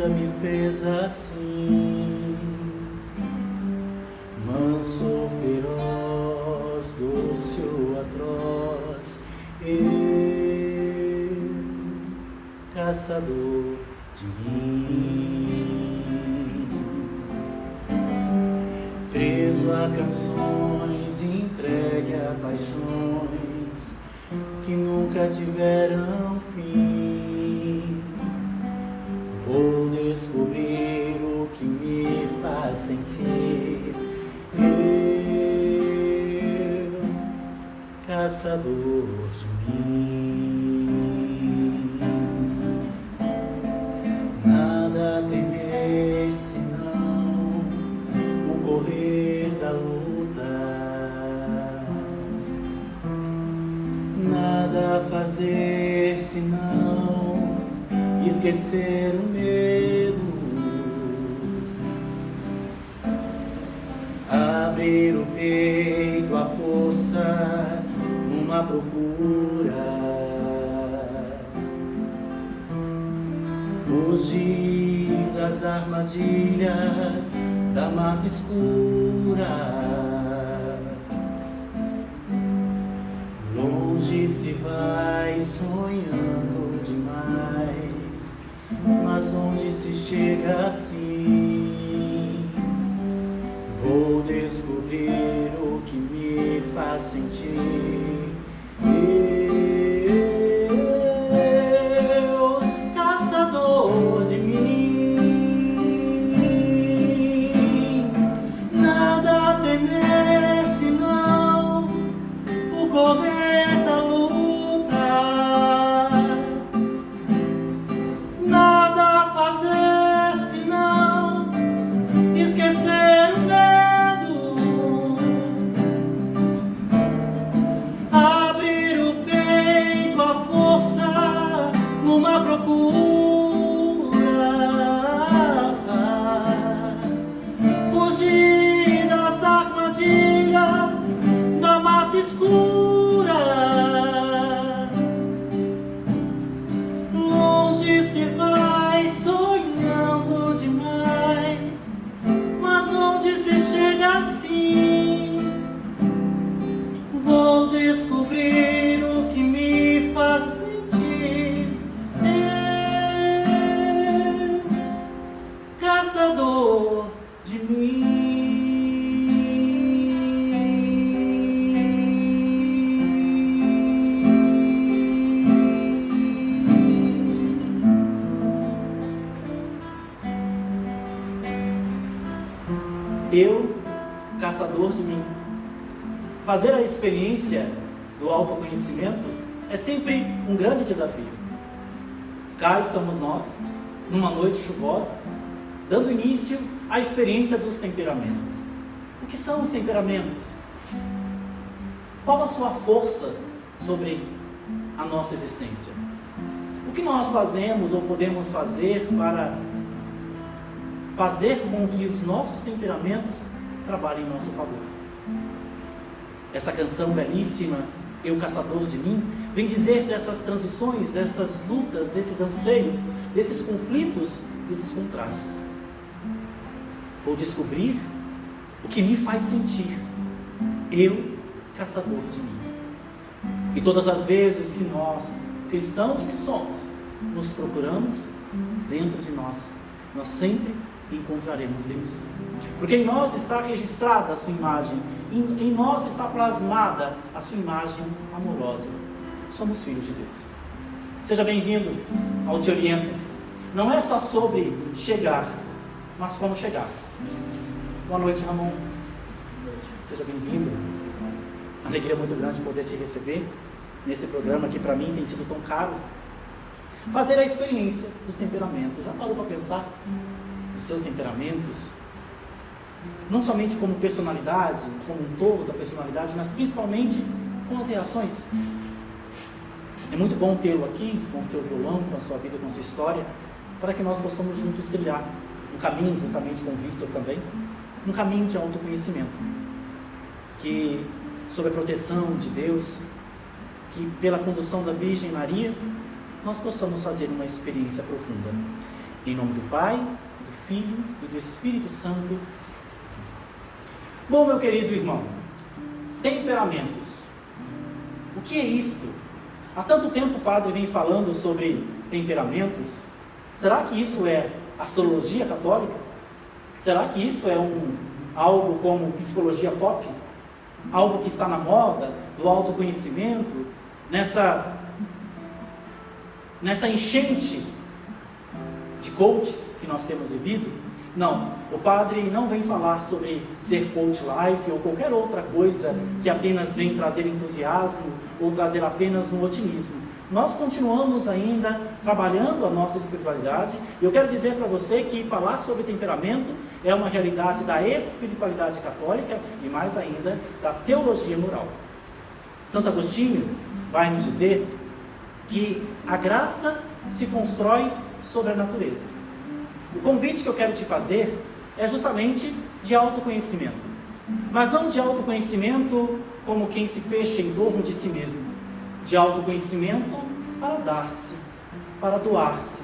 nunca me fez assim. Manso, feroz, doce ou atroz, eu, caçador de mim, preso a canções, entregue a paixões que nunca tiveram fim. Vou descobrir o que me faz sentir. Eu, caçador de mim, nada temer senão o correr da luta, nada fazer senão esquecer o medo, abrir o peito à força numa procura, fugir das armadilhas da mata escura. Longe se vai sonhando demais, mas onde se chega assim? Vou descobrir o que me faz sentir. Eu, caçador de mim, nada a temer senão o correr da luta, nada a fazer senão esquecer o medo, abrir o peito à força numa procura, fugir das armadilhas da mata escura. Longe se vai sonhando demais, mas onde se chega assim? Vou descobrir o que me faz sentir. Eu, caçador de mim. Eu, caçador de mim. Fazer a experiência do autoconhecimento é sempre um grande desafio. Cá estamos nós, numa noite chuvosa, dando início à experiência dos temperamentos. O que são os temperamentos? Qual a sua força sobre a nossa existência? O que nós fazemos ou podemos fazer para fazer com que os nossos temperamentos trabalhem em nosso favor? Essa canção belíssima, Eu, Caçador de Mim, vem dizer dessas transições, dessas lutas, desses anseios, desses conflitos, desses contrastes. Vou descobrir o que me faz sentir. Eu, caçador de mim. E todas as vezes que nós, cristãos que somos, nos procuramos, dentro de nós sempre encontraremos Deus. Porque em nós está registrada a sua imagem, em nós está plasmada a sua imagem amorosa. Somos filhos de Deus. Seja bem-vindo ao Te Oriento. Não é só sobre chegar, mas como chegar. Boa noite, Ramon. Seja bem-vindo. Alegria muito grande poder te receber nesse programa que para mim tem sido tão caro. Fazer a experiência dos temperamentos. Já parou para pensar os seus temperamentos? Não somente como personalidade, como um todo da personalidade, mas principalmente com as reações. É muito bom tê-lo aqui, com o seu violão, com a sua vida, com a sua história, para que nós possamos juntos trilhar um caminho, juntamente com o Victor também, um caminho de autoconhecimento, que sob a proteção de Deus, que pela condução da Virgem Maria, nós possamos fazer uma experiência profunda. Em nome do Pai, do Filho e do Espírito Santo. Bom, meu querido irmão, temperamentos. O que é isto? Há tanto tempo o padre vem falando sobre temperamentos. Será que isso é astrologia católica? Será que isso é algo como psicologia pop? Algo que está na moda, do autoconhecimento, nessa enchente de coaches que nós temos vivido? Não, o padre não vem falar sobre ser coach life ou qualquer outra coisa que apenas vem trazer entusiasmo ou trazer apenas um otimismo. Nós continuamos ainda trabalhando a nossa espiritualidade, e eu quero dizer para você que falar sobre temperamento é uma realidade da espiritualidade católica e mais ainda da teologia moral. Santo Agostinho vai nos dizer que a graça se constrói sobre a natureza. O convite que eu quero te fazer é justamente de autoconhecimento, mas não de autoconhecimento como quem se fecha em torno de si mesmo, de autoconhecimento para dar-se, para doar-se,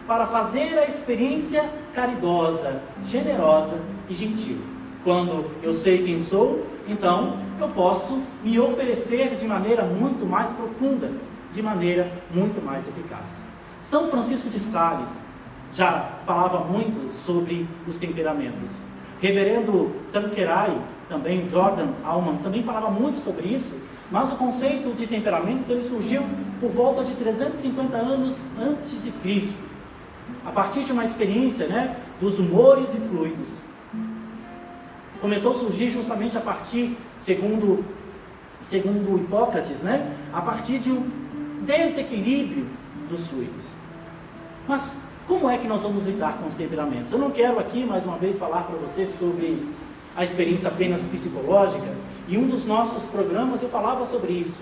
para fazer a experiência caridosa, generosa e gentil. Quando eu sei quem sou, então eu posso me oferecer de maneira muito mais profunda, de maneira muito mais eficaz. São Francisco de Sales já falava muito sobre os temperamentos. Reverendo Tanqueray, também Jordan Allman, também falava muito sobre isso, mas o conceito de temperamentos ele surgiu por volta de 350 anos antes de Cristo, a partir de uma experiência, dos humores e fluidos. Começou a surgir justamente a partir, segundo Hipócrates, a partir de um desequilíbrio dos fluidos. Mas como é que nós vamos lidar com os temperamentos? Eu não quero aqui, mais uma vez, falar para vocês sobre a experiência apenas psicológica. E um dos nossos programas eu falava sobre isso,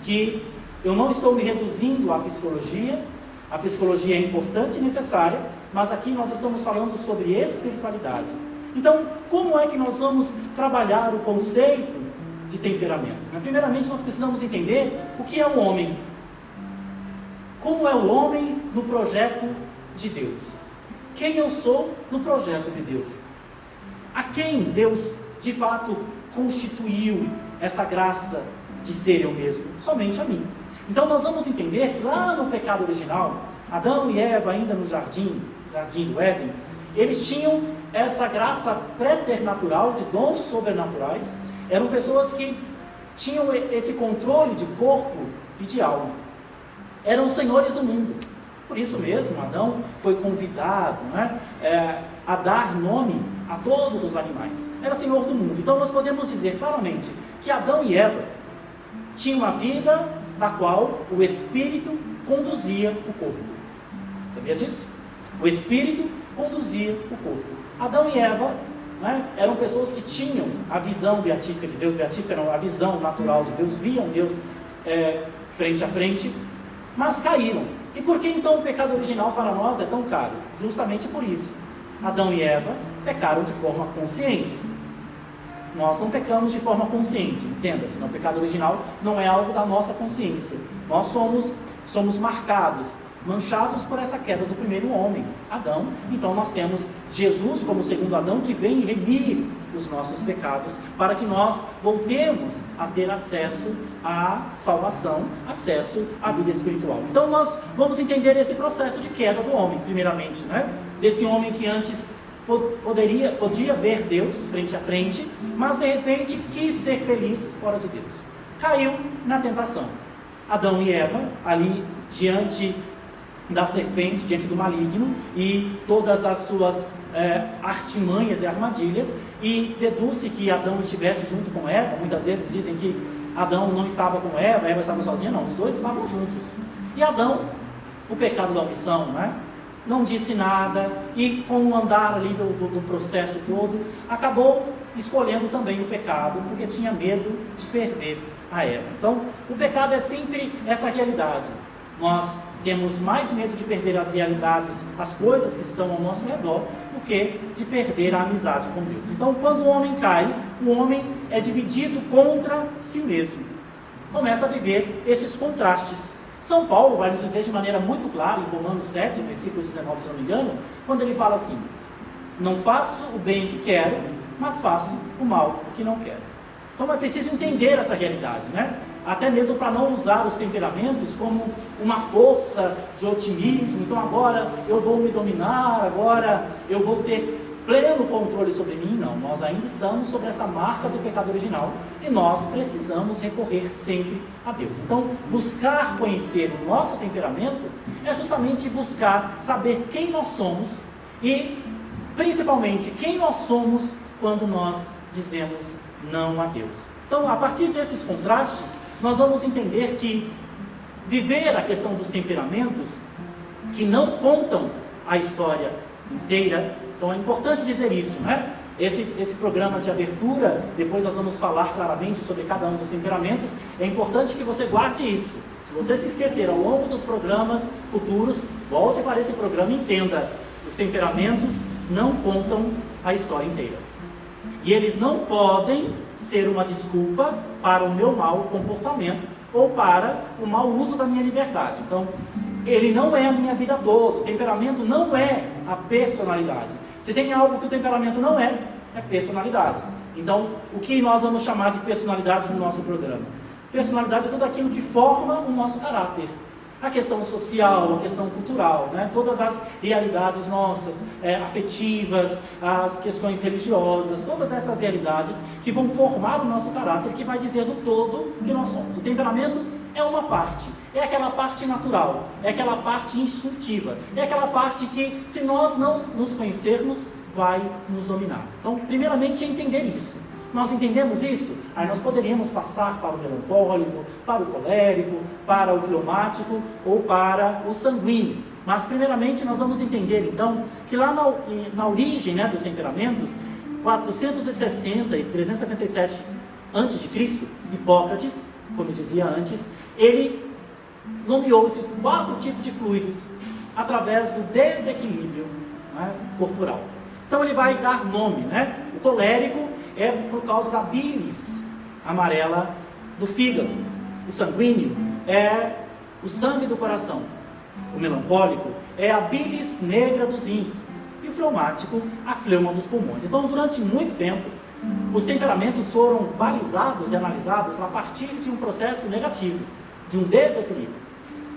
que eu não estou me reduzindo à psicologia. A psicologia é importante e necessária, mas aqui nós estamos falando sobre espiritualidade. Então, como é que nós vamos trabalhar o conceito de temperamentos? Primeiramente, nós precisamos entender o que é o homem. Como é o homem no projeto de Deus? Quem eu sou no projeto de Deus? A quem Deus, de fato, constituiu essa graça de ser eu mesmo? Somente a mim. Então nós vamos entender que lá no pecado original, Adão e Eva ainda no jardim do Éden, eles tinham essa graça preternatural de dons sobrenaturais. Eram pessoas que tinham esse controle de corpo e de alma. Eram senhores do mundo. Por isso mesmo, Adão foi convidado a dar nome a todos os animais. Era senhor do mundo. Então nós podemos dizer claramente que Adão e Eva tinham uma vida da qual o Espírito conduzia o corpo. Sabia disso? O Espírito conduzia o corpo. Adão e Eva eram pessoas que tinham a visão beatífica de Deus. Beatífica não, a visão natural de Deus. Viam Deus frente a frente, mas caíram. E por que então o pecado original para nós é tão caro? Justamente por isso. Adão e Eva pecaram de forma consciente. Nós não pecamos de forma consciente, entenda-se. O pecado original não é algo da nossa consciência. Nós somos marcados, manchados por essa queda do primeiro homem, Adão. Então nós temos Jesus como segundo Adão, que vem remir os nossos pecados, para que nós voltemos a ter acesso à salvação, acesso à vida espiritual. Então nós vamos entender esse processo de queda do homem, primeiramente, desse homem que antes podia ver Deus frente a frente, mas de repente quis ser feliz fora de Deus. Caiu na tentação. Adão e Eva, ali diante da serpente, diante do maligno e todas as suas artimanhas e armadilhas, e deduz-se que Adão estivesse junto com Eva. Muitas vezes dizem que Adão não estava com Eva, Eva estava sozinha. Não, os dois estavam juntos. E Adão, o pecado da omissão, não disse nada, e com o andar ali do processo todo, acabou escolhendo também o pecado, porque tinha medo de perder a Eva. Então, o pecado é sempre essa realidade. Nós temos mais medo de perder as realidades, as coisas que estão ao nosso redor, do que de perder a amizade com Deus. Então, quando o homem cai, o homem é dividido contra si mesmo. Começa a viver esses contrastes. São Paulo vai nos dizer de maneira muito clara, em Romanos 7, versículo 19, se não me engano, quando ele fala assim: não faço o bem que quero, mas faço o mal que não quero. Então é preciso entender essa realidade, né? Até mesmo para não usar os temperamentos como uma força de otimismo. Então agora eu vou me dominar, agora eu vou ter pleno controle sobre mim. Não, nós ainda estamos sobre essa marca do pecado original e nós precisamos recorrer sempre a Deus. Então, buscar conhecer o nosso temperamento é justamente buscar saber quem nós somos e, principalmente, quem nós somos quando nós dizemos não a Deus. Então, a partir desses contrastes, nós vamos entender que viver a questão dos temperamentos, que não contam a história inteira. Então é importante dizer isso, né? Esse programa de abertura, depois nós vamos falar claramente sobre cada um dos temperamentos. É importante que você guarde isso. Se você se esquecer ao longo dos programas futuros, volte para esse programa e entenda: os temperamentos não contam a história inteira. E eles não podem ser uma desculpa para o meu mau comportamento ou para o mau uso da minha liberdade. Então, ele não é a minha vida toda. O temperamento não é a personalidade. Se tem algo que o temperamento não é personalidade. Então, o que nós vamos chamar de personalidade no nosso programa? Personalidade é tudo aquilo que forma o nosso caráter. A questão social, a questão cultural, né? Todas as realidades nossas, afetivas, as questões religiosas, todas essas realidades que vão formar o nosso caráter, que vai dizer do todo que nós somos. O temperamento é uma parte, é aquela parte natural, é aquela parte instintiva, é aquela parte que, se nós não nos conhecermos, vai nos dominar. Então, primeiramente, é entender isso. Nós entendemos isso? Aí nós poderíamos passar para o melancólico, para o colérico, para o fleumático ou para o sanguíneo. Mas, primeiramente, nós vamos entender, então, que lá na origem, né, dos temperamentos, 460 e 377 a.C., Hipócrates, como eu dizia antes, ele nomeou esses 4 tipos de fluidos através do desequilíbrio, né, corporal. Então ele vai dar nome, né? O colérico é por causa da bilis amarela do fígado. O sanguíneo é o sangue do coração. O melancólico é a bilis negra dos rins. E o fleumático, a fleuma dos pulmões. Então, durante muito tempo, os temperamentos foram balizados e analisados a partir de um processo negativo, de um desequilíbrio.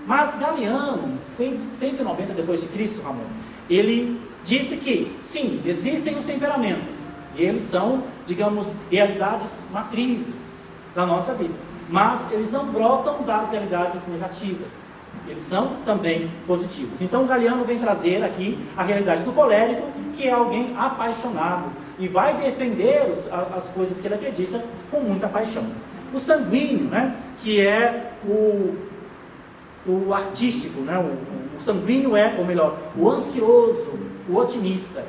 Mas Galiano, em 190 depois de Cristo, Ramon, ele disse que, sim, existem os temperamentos, e eles são, digamos, realidades matrizes da nossa vida, mas eles não brotam das realidades negativas, eles são também positivos. Então Galiano vem trazer aqui a realidade do colérico, que é alguém apaixonado, e vai defender as coisas que ele acredita com muita paixão. O sanguíneo, né, que é o artístico, né, o sanguíneo é, ou melhor, o ansioso, o otimista.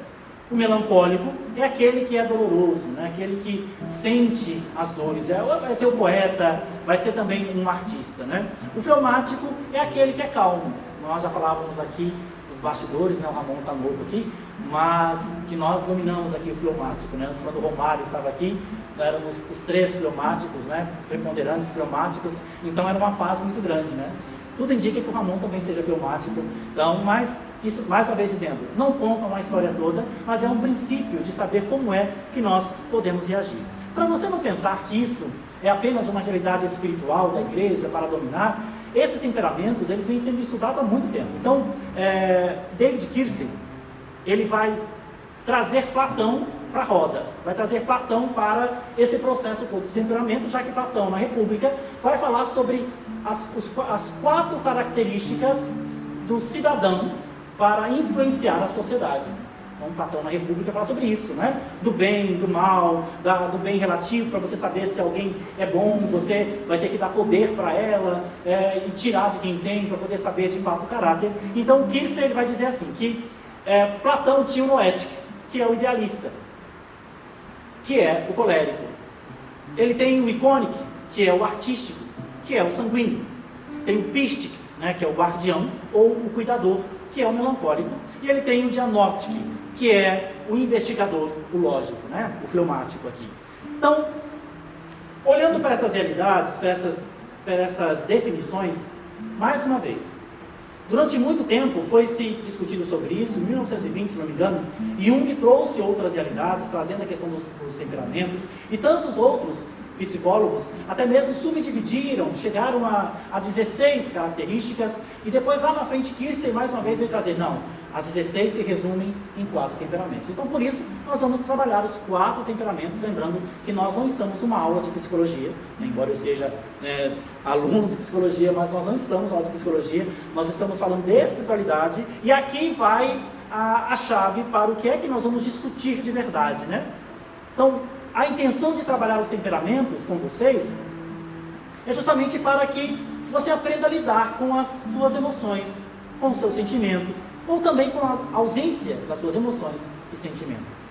O melancólico é aquele que é doloroso, né? Aquele que sente as dores. Vai ser o poeta, vai ser também um artista, né? O fleumático é aquele que é calmo. Nós já falávamos aqui nos bastidores, né? O Ramon está novo aqui, mas que nós dominamos aqui o fleumático, né? Quando o Romário estava aqui, éramos os 3 fleumáticos, né? Preponderantes fleumáticos, então era uma paz muito grande, né? Tudo indica que o Ramon também seja fleumático. Então, mas isso, mais uma vez dizendo, não conta uma história toda, mas é um princípio de saber como é que nós podemos reagir. Para você não pensar que isso é apenas uma realidade espiritual da igreja para dominar, esses temperamentos, eles vêm sendo estudados há muito tempo. Então, David Kirsten, ele vai trazer Platão para a roda, vai trazer Platão para esse processo todo de temperamento, já que Platão, na República, vai falar sobre as 4 características do cidadão para influenciar a sociedade. Então, Platão, na República, fala sobre isso, né? Do bem, do mal, do bem relativo, para você saber se alguém é bom, você vai ter que dar poder para ela, e tirar de quem tem, para poder saber de fato o caráter. Então, o Kirsten, ele vai dizer assim, que Platão tinha o noético, que é o idealista, que é o colérico. Ele tem o icônico, que é o artístico, que é o sanguíneo. Tem o pístico, né, que é o guardião, ou o cuidador, que é o melancólico. E ele tem o dianótico, que é o investigador, o lógico, né, o fleumático aqui. Então, olhando para essas realidades, para essas definições, Mais uma vez, durante muito tempo foi se discutido sobre isso, em 1920, se não me engano, Jung trouxe outras realidades, trazendo a questão dos temperamentos, e tantos outros psicólogos até mesmo subdividiram, chegaram a 16 características, e depois lá na frente Kirsten mais uma vez veio trazer, não, as 16 se resumem em 4 temperamentos. Então por isso nós vamos trabalhar os 4 temperamentos, lembrando que nós não estamos numa aula de psicologia, embora eu seja aluno de psicologia, mas nós não estamos na aula de psicologia, nós estamos falando de espiritualidade, e aqui vai a chave para o que é que nós vamos discutir de verdade, né? Então, a intenção de trabalhar os temperamentos com vocês é justamente para que você aprenda a lidar com as suas emoções, com os seus sentimentos, ou também com a ausência das suas emoções e sentimentos.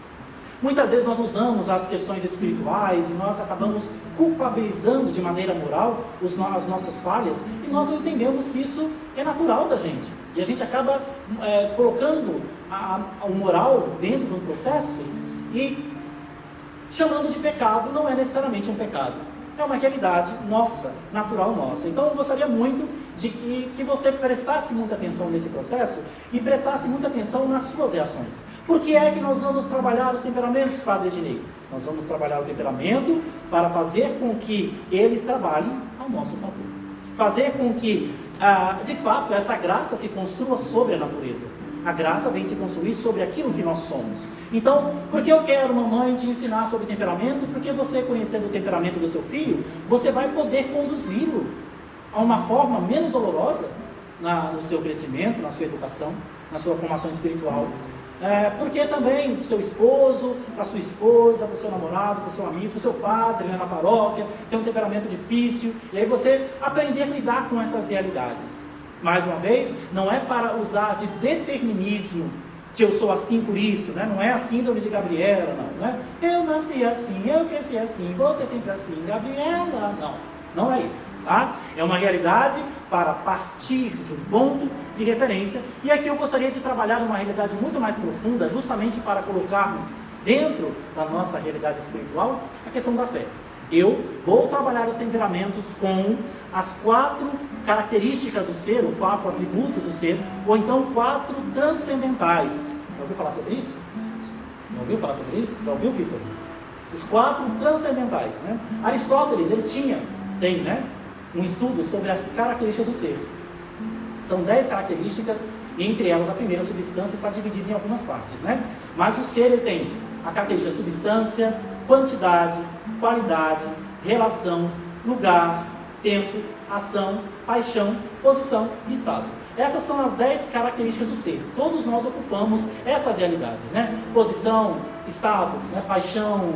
Muitas vezes nós usamos as questões espirituais e nós acabamos culpabilizando de maneira moral as nossas falhas, e nós não entendemos que isso é natural da gente. E a gente acaba colocando o moral dentro do processo e chamando de pecado. Não é necessariamente um pecado, é uma realidade nossa, natural nossa. Então eu gostaria muito de que você prestasse muita atenção nesse processo e prestasse muita atenção nas suas reações. Por que é que nós vamos trabalhar os temperamentos, Padre Ednei? Nós vamos trabalhar o temperamento para fazer com que eles trabalhem ao nosso favor. Fazer com que, de fato, essa graça se construa sobre a natureza. A graça vem se construir sobre aquilo que nós somos. Então, por que eu quero, mamãe, te ensinar sobre temperamento? Porque você, conhecendo o temperamento do seu filho, você vai poder conduzi-lo a uma forma menos dolorosa no seu crescimento, na sua educação, na sua formação espiritual. Porque também o seu esposo, a sua esposa, o seu namorado, o seu amigo, o seu padre, na paróquia, tem um temperamento difícil, e aí você aprender a lidar com essas realidades. Mais uma vez, não é para usar de determinismo, que eu sou assim por isso, né? Não é a síndrome de Gabriela, não é? Eu nasci assim, eu cresci assim, você sempre assim, Gabriela, não é isso, tá? É uma realidade para partir de um ponto de referência, e aqui eu gostaria de trabalhar uma realidade muito mais profunda, justamente para colocarmos dentro da nossa realidade espiritual a questão da fé. Eu vou trabalhar os temperamentos com as 4 características do ser, ou 4 atributos do ser, ou então 4 transcendentais. Já ouviu falar sobre isso? Não ouviu falar sobre isso? Já ouviu, Vitor? Os 4 transcendentais, né? Aristóteles, ele tem, né, um estudo sobre as características do ser. São 10 características, e entre elas a primeira, substância, está dividida em algumas partes, né? Mas o ser, ele tem a característica substância, quantidade, qualidade, relação, lugar, tempo, ação, paixão, posição e estado. Essas são as 10 características do ser. Todos nós ocupamos essas realidades, né? Posição, estado, né? Paixão,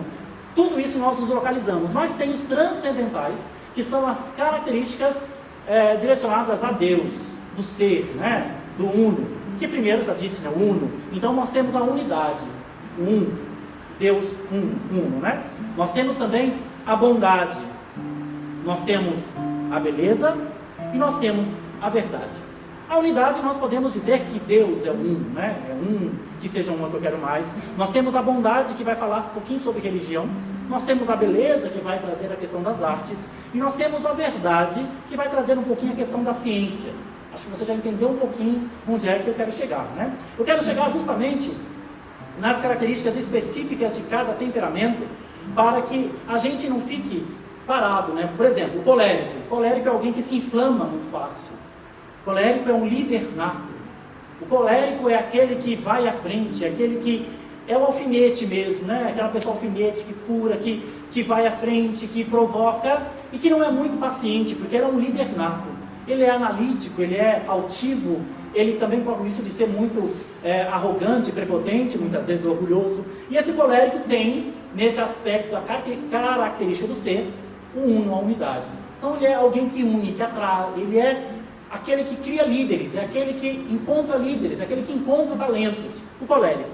tudo isso nós nos localizamos. Mas tem os transcendentais, que são as características direcionadas a Deus, do ser, né? Do uno, que primeiro já disse, né? Uno. Então nós temos a unidade, Deus, uno, né? Nós temos também a bondade, nós temos a beleza e nós temos a verdade. A unidade, nós podemos dizer que Deus é um, né? É um, que seja um que eu quero mais. Nós temos a bondade, que vai falar um pouquinho sobre religião. Nós temos a beleza, que vai trazer a questão das artes. E nós temos a verdade, que vai trazer um pouquinho a questão da ciência. Acho que você já entendeu um pouquinho onde é que eu quero chegar, né? Eu quero chegar justamente nas características específicas de cada temperamento, para que a gente não fique parado, né? Por exemplo, o colérico. O colérico é alguém que se inflama muito fácil. O colérico é um líder nato. O colérico é aquele que vai à frente, é aquele que é o alfinete mesmo, né? Aquela pessoa alfinete que fura, que vai à frente, que provoca e que não é muito paciente, porque ele é um líder nato. Ele é analítico, ele é altivo, ele também corre o risco de ser muito arrogante, prepotente, muitas vezes orgulhoso. E esse colérico tem, nesse aspecto, a característica do ser, o uno, a unidade. Então ele é alguém que une, que atrai, ele é aquele que cria líderes, é aquele que encontra líderes, é aquele que encontra talentos, o colérico.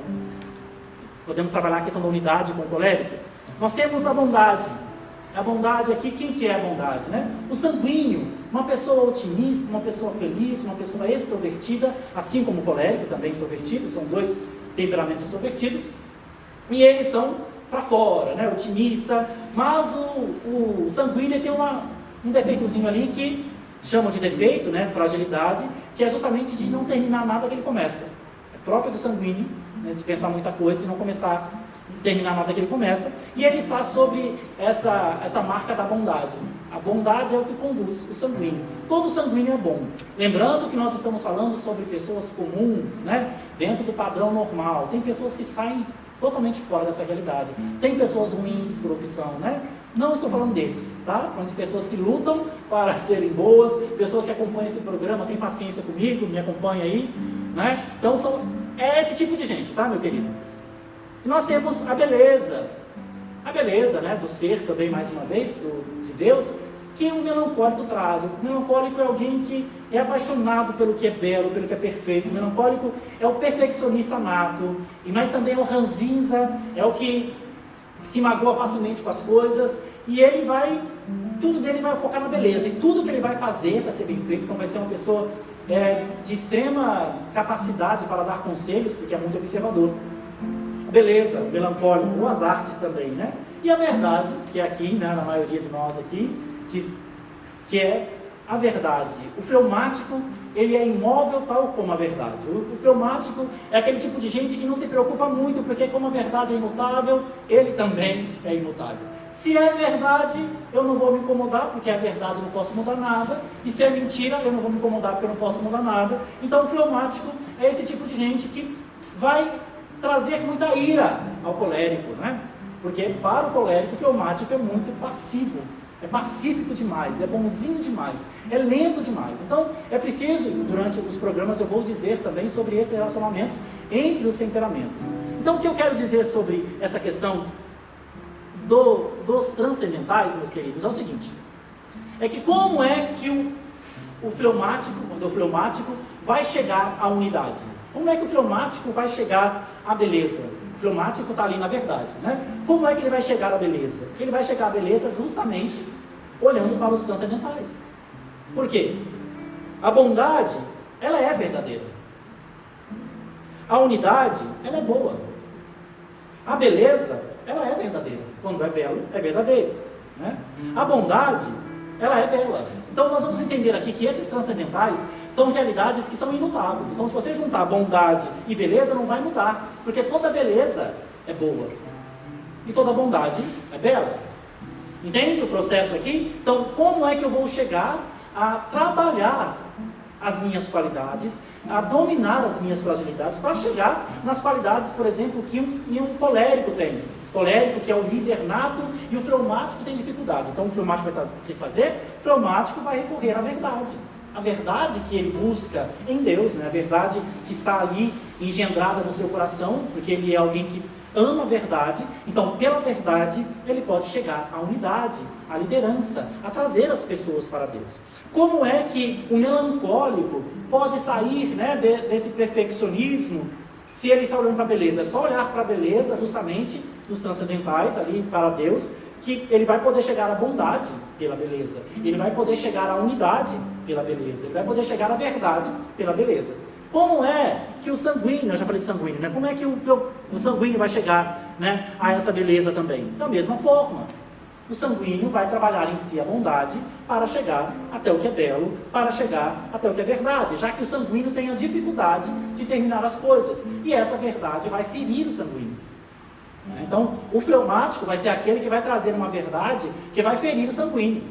Podemos trabalhar a questão da unidade com o colérico. Nós temos a bondade. A bondade aqui, quem que é a bondade, né? O sanguíneo, uma pessoa otimista, uma pessoa feliz, uma pessoa extrovertida, assim como o colérico, também extrovertido, são 2 temperamentos extrovertidos, e eles são para fora, né? Otimista, mas o sanguíneo tem um defeitozinho ali que chamam de defeito, né, de fragilidade, que é justamente de não terminar nada que ele começa. É próprio do sanguíneo, né, de pensar muita coisa e não terminar nada que ele começa. E ele está sobre essa marca da bondade. A bondade é o que conduz o sanguíneo. Todo sanguíneo é bom. Lembrando que nós estamos falando sobre pessoas comuns, né, dentro do padrão normal. Tem pessoas que saem totalmente fora dessa realidade. Tem pessoas ruins por opção, né? Não estou falando desses, tá? Falando de pessoas que lutam para serem boas, pessoas que acompanham esse programa, têm paciência comigo, me acompanham aí, né? Então é esse tipo de gente, tá, meu querido? E nós temos a beleza, né, do ser também, mais uma vez, de Deus, que o melancólico traz. O melancólico é alguém que é apaixonado pelo que é belo, pelo que é perfeito. O melancólico é o perfeccionista nato, e mas também é o ranzinza, é o que se magoa facilmente com as coisas, e ele tudo dele vai focar na beleza, e tudo que ele vai fazer vai ser bem feito. Então vai ser uma pessoa de extrema capacidade para dar conselhos, porque é muito observador. Beleza, o melancólico, ou as artes também, né? E a verdade, que é aqui, né, na maioria de nós aqui, que é a verdade. O fleumático, ele é imóvel tal como a verdade. O fleumático é aquele tipo de gente que não se preocupa muito, porque como a verdade é imutável, ele também é imutável. Se é verdade, eu não vou me incomodar, porque é verdade, eu não posso mudar nada. E se é mentira, eu não vou me incomodar, porque eu não posso mudar nada. Então o fleumático é esse tipo de gente que vai trazer muita ira ao colérico, né? Porque para o colérico, o fleumático é muito passivo. É pacífico demais, é bonzinho demais, é lento demais. Então, é preciso, durante os programas eu vou dizer também sobre esses relacionamentos entre os temperamentos. Então, o que eu quero dizer sobre essa questão dos transcendentais, meus queridos, é o seguinte. É que como é que o fleumático vai chegar à unidade? Como é que o fleumático vai chegar à beleza? O fleumático está ali na verdade, né? Como é que ele vai chegar à beleza? Ele vai chegar à beleza justamente olhando para os transcendentais. Por quê? A bondade, ela é verdadeira. A unidade, ela é boa. A beleza, ela é verdadeira. Quando é belo, é verdadeiro, né? A bondade, ela é bela. Então nós vamos entender aqui que esses transcendentais são realidades que são imutáveis. Então se você juntar bondade e beleza, não vai mudar, porque toda beleza é boa e toda bondade é bela. Entende o processo aqui? Então como é que eu vou chegar a trabalhar as minhas qualidades, a dominar as minhas fragilidades, para chegar nas qualidades, por exemplo, que um colérico tem? Colérico, que é o líder nato, e o fleumático tem dificuldade. Então o fleumático vai ter que fazer? O fleumático vai recorrer à verdade. A verdade que ele busca em Deus, né? A verdade que está ali engendrada no seu coração, porque ele é alguém que ama a verdade. Então, pela verdade, ele pode chegar à unidade, à liderança, a trazer as pessoas para Deus. Como é que o melancólico pode sair, né, desse perfeccionismo, se ele está olhando para a beleza? É só olhar para a beleza, justamente, dos transcendentais, ali para Deus, que ele vai poder chegar à bondade pela beleza. Ele vai poder chegar à unidade pela beleza. Ele vai poder chegar à verdade pela beleza. Como é que o sanguíneo, eu já falei de sanguíneo, né? Como é que o sanguíneo vai chegar, né, a essa beleza também? Da mesma forma. O sanguíneo vai trabalhar em si a bondade para chegar até o que é belo, para chegar até o que é verdade, já que o sanguíneo tem a dificuldade de terminar as coisas, e essa verdade vai ferir o sanguíneo. Então, o fleumático vai ser aquele que vai trazer uma verdade que vai ferir o sanguíneo,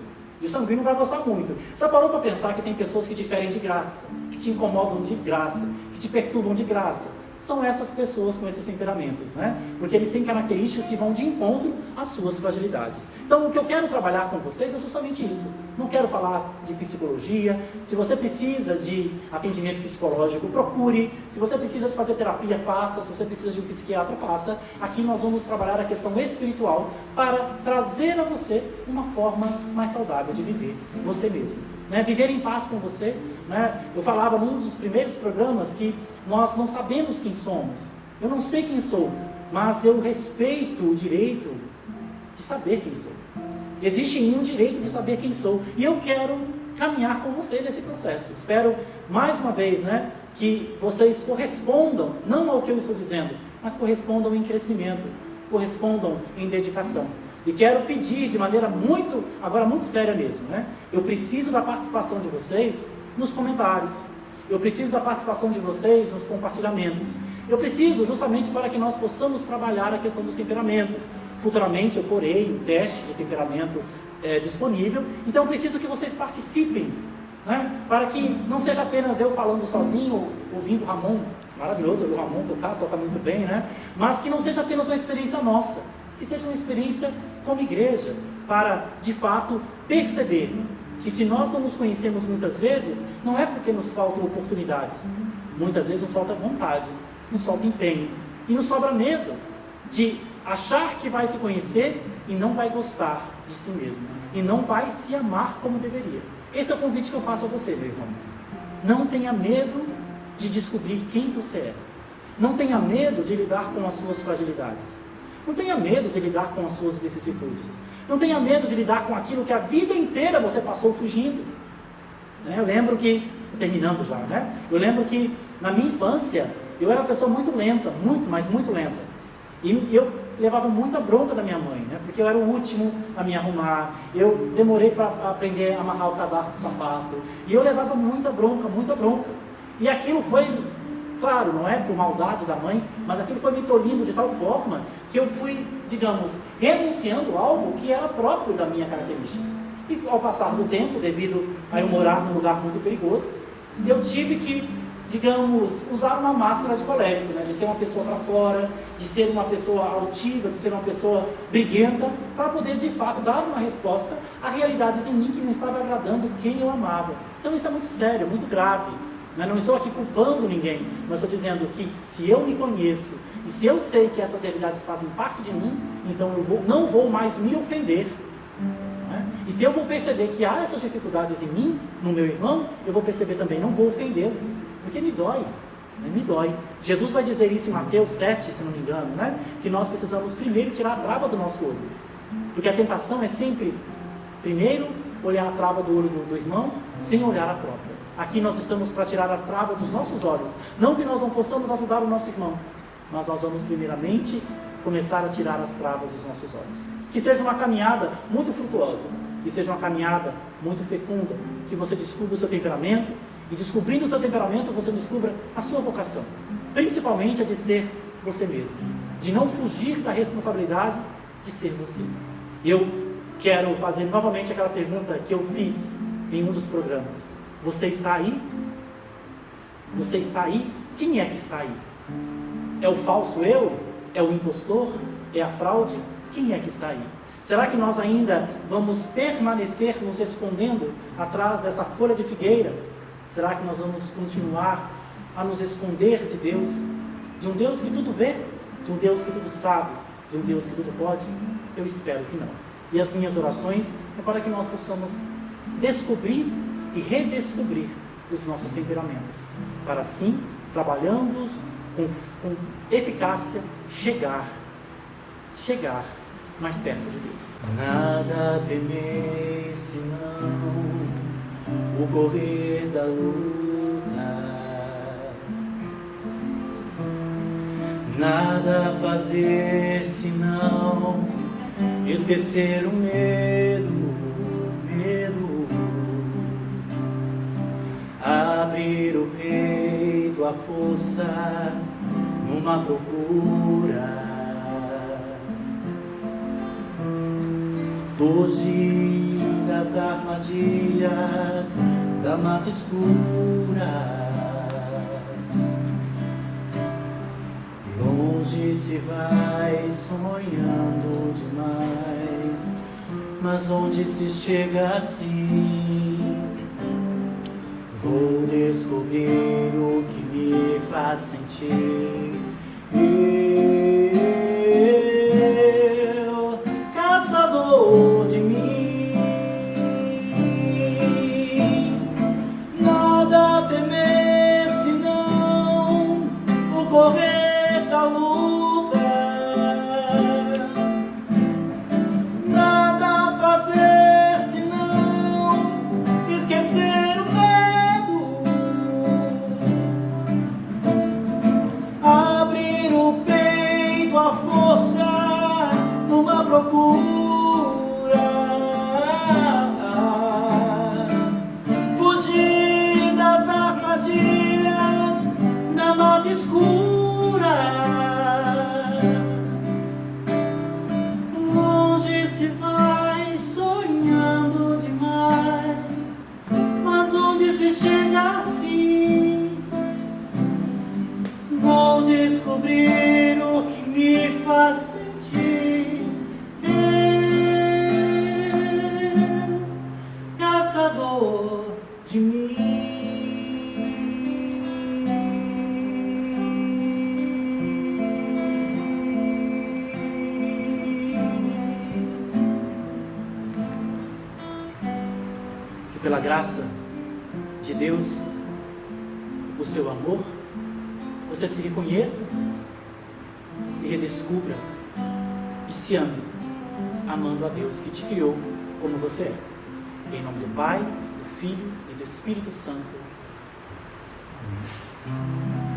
e o sanguíneo vai gostar muito. Já parou para pensar que tem pessoas que diferem de graça, que te incomodam de graça, que te perturbam de graça? São essas pessoas com esses temperamentos, né? Porque eles têm características que vão de encontro às suas fragilidades. Então, o que eu quero trabalhar com vocês é justamente isso. Não quero falar de psicologia. Se você precisa de atendimento psicológico, procure. Se você precisa de fazer terapia, faça. Se você precisa de um psiquiatra, faça. Aqui nós vamos trabalhar a questão espiritual para trazer a você uma forma mais saudável de viver você mesmo, né? Viver em paz com você, né? Eu falava num dos primeiros programas que nós não sabemos quem somos. Eu não sei quem sou, mas eu respeito o direito de saber quem sou. Existe em mim um direito de saber quem sou, e eu quero caminhar com você nesse processo. Espero, mais uma vez, né, que vocês correspondam, não ao que eu estou dizendo, mas correspondam em crescimento, correspondam em dedicação. E quero pedir de maneira agora muito séria mesmo, né? Eu preciso da participação de vocês nos comentários. Eu preciso da participação de vocês nos compartilhamentos. Eu preciso justamente para que nós possamos trabalhar a questão dos temperamentos. Futuramente eu porei um teste de temperamento disponível. Então eu preciso que vocês participem, né? Para que não seja apenas eu falando sozinho, ouvindo o Ramon, maravilhoso, o Ramon toca muito bem, né? Mas que não seja apenas uma experiência nossa, que seja uma experiência como igreja, para de fato perceber que se nós não nos conhecemos muitas vezes, não é porque nos faltam oportunidades, muitas vezes nos falta vontade, nos falta empenho, e nos sobra medo de achar que vai se conhecer e não vai gostar de si mesmo, e não vai se amar como deveria. Esse é o convite que eu faço a você, meu irmão. Não tenha medo de descobrir quem você é. Não tenha medo de lidar com as suas fragilidades. Não tenha medo de lidar com as suas vicissitudes. Não tenha medo de lidar com aquilo que a vida inteira você passou fugindo. Eu lembro que, terminando já, né? Eu lembro que na minha infância, eu era uma pessoa muito lenta, mas muito lenta. E eu levava muita bronca da minha mãe, né? Porque eu era o último a me arrumar. Eu demorei para aprender a amarrar o cadastro do sapato. E eu levava muita bronca, muita bronca. E aquilo foi... Claro, não é por maldade da mãe, mas aquilo foi me tolhindo de tal forma que eu fui, digamos, renunciando a algo que era próprio da minha característica. E ao passar do tempo, devido a eu morar num lugar muito perigoso, eu tive que, digamos, usar uma máscara de colérico, né? De ser uma pessoa para fora, de ser uma pessoa altiva, de ser uma pessoa briguenta, para poder de fato dar uma resposta a realidades em mim que não estava agradando quem eu amava. Então isso é muito sério, muito grave. Não estou aqui culpando ninguém, mas estou dizendo que se eu me conheço e se eu sei que essas realidades fazem parte de mim, então eu não vou mais me ofender. Né? E se eu vou perceber que há essas dificuldades em mim, no meu irmão, eu vou perceber também, não vou ofendê-lo, porque me dói. Né? Me dói. Jesus vai dizer isso em Mateus 7, se não me engano, né? Que nós precisamos primeiro tirar a trava do nosso olho. Porque a tentação é sempre, primeiro, olhar a trava do olho do irmão, sem olhar a própria. Aqui nós estamos para tirar a trava dos nossos olhos. Não que nós não possamos ajudar o nosso irmão, mas nós vamos primeiramente começar a tirar as travas dos nossos olhos. Que seja uma caminhada muito frutuosa, que seja uma caminhada muito fecunda, que você descubra o seu temperamento, e descobrindo o seu temperamento você descubra a sua vocação, principalmente a de ser você mesmo, de não fugir da responsabilidade de ser você. Eu quero fazer novamente aquela pergunta que eu fiz em um dos programas. Você está aí? Você está aí? Quem é que está aí? É o falso eu? É o impostor? É a fraude? Quem é que está aí? Será que nós ainda vamos permanecer nos escondendo atrás dessa folha de figueira? Será que nós vamos continuar a nos esconder de Deus? De um Deus que tudo vê? De um Deus que tudo sabe? De um Deus que tudo pode? Eu espero que não. E as minhas orações é para que nós possamos descobrir e redescobrir os nossos temperamentos, para assim, trabalhando com eficácia, chegar mais perto de Deus. Nada temer senão o correr da luta, nada fazer senão esquecer o medo, abrir o peito, a força numa procura, fugir das armadilhas da mata escura. Longe se vai sonhando demais, mas onde se chega assim, vou descobrir o que me faz sentir. Eu, caçador de mim, nada a temer senão o correr da luta, nada a fazer senão esquecer o abrir o peito, a força numa procura, pela graça de Deus, o seu amor, você se reconheça, se redescubra e se ame, amando a Deus que te criou como você é. Em nome do Pai, do Filho e do Espírito Santo. Amém.